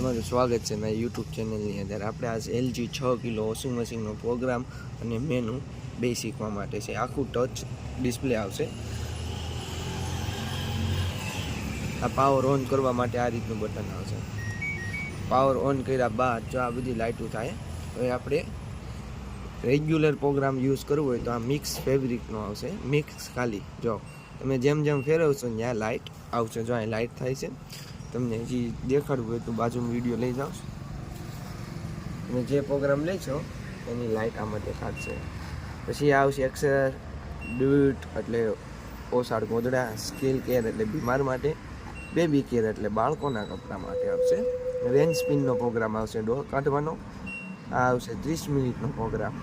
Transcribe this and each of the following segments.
તમારું સ્વાગત છે મારી યુટ્યુબ ચેનલની અંદર. આપણે આજે LG 6 કિલો વોશિંગ મશીનનો પ્રોગ્રામ અને મેનુ બે શીખવા માટે છે. આખું ટચ ડિસ્પ્લે આવશે. આ પાવર ઓન કરવા માટે આ રીતનું બટન આવશે. પાવર ઓન કર્યા બાદ જો આ બધી લાઇટો થાય. હવે આપણે રેગ્યુલર પ્રોગ્રામ યુઝ કરવો હોય તો આ મિક્સ ફેબ્રિકનો આવશે. મિક્સ ખાલી જો તમે જેમ જેમ ફેરવશો ત્યાં લાઇટ આવશે. જો અહીં લાઇટ થાય છે. તમને હજી દેખાડવું હોય તો બાજુમાં વિડીયો લઈ જાઓ. તમે જે પ્રોગ્રામ લેશો એની લાઇટ આમાં દેખાડશે. પછી આવશે એક્સર ડ્યુટ એટલે ઓસાડ ગોદડા, સ્કિલ કેર એટલે બીમાર માટે, બેબી કેર એટલે બાળકોના કપડાં માટે આવશે. રેન્જ સ્પિનનો પ્રોગ્રામ આવશે ડોર કાઢવાનો. આ આવશે 30 મિનિટનો પ્રોગ્રામ.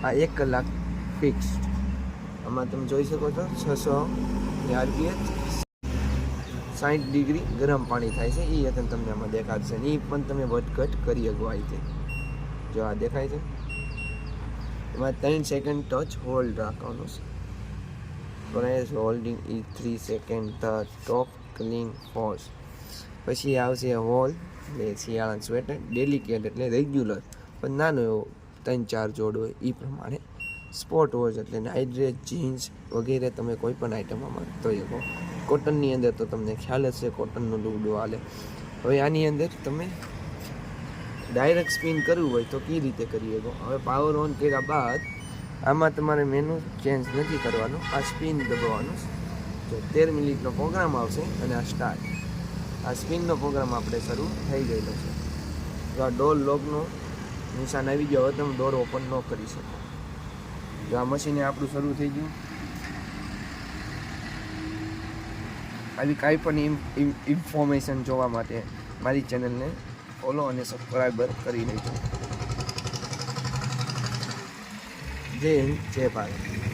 આ 1 કલાક ફિક્સ. આમાં તમે જોઈ શકો છો 600 RPM 60 ડિગ્રી ગરમ પાણી થાય છે. એ તમને આમાં દેખાડશે. એ પણ તમે વધઘટ કરી શકો. આ રીતે જો આ દેખાય છે. એમાં 3 સેકન્ડ ટચ હોલ્ડ રાખવાનું છે. Press holding E 3 second the top clean force. પછી આવશે હોલ એટલે શિયાળા સ્વેટર, ડેલિકેટ એટલે રેગ્યુલર પણ નાનો એવો 3-4 જોડ હોય એ પ્રમાણે, સ્પોર્ટ વોચ એટલે નાઇટ ડ્રેસ, જીન્સ વગેરે તમે કોઈ પણ આઈટમમાં ધોઈ શકો. કોટનની અંદર તો તમને ખ્યાલ જ છે કોટનનો લુગડો હાલે. હવે આની અંદર તમે ડાયરેક્ટ સ્પિન કરવું હોય તો કઈ રીતે કરી શકો. હવે પાવર ઓન કર્યા બાદ આમાં તમારે મેનુ ચેન્જ નથી કરવાનું. આ સ્પિન દબાવવાનું. તો 13 મિનિટનો પ્રોગ્રામ આવશે અને આ સ્ટાર્ટ. આ સ્પિનનો પ્રોગ્રામ આપણે શરૂ થઈ ગયેલો છે. જો આ ડોર લોકનો નિશાન આવી ગયો. હવે તમે ડોર ઓપન ન કરી શકો. જો આ મશીને આપણું શરૂ થઈ ગયું. આવી કાંઈ પણ ઇન્ફોર્મેશન જોવા માટે મારી ચેનલને ફોલો અને સબસ્ક્રાઈબર કરી લેજો. જય હિન્દ, જય ભારત.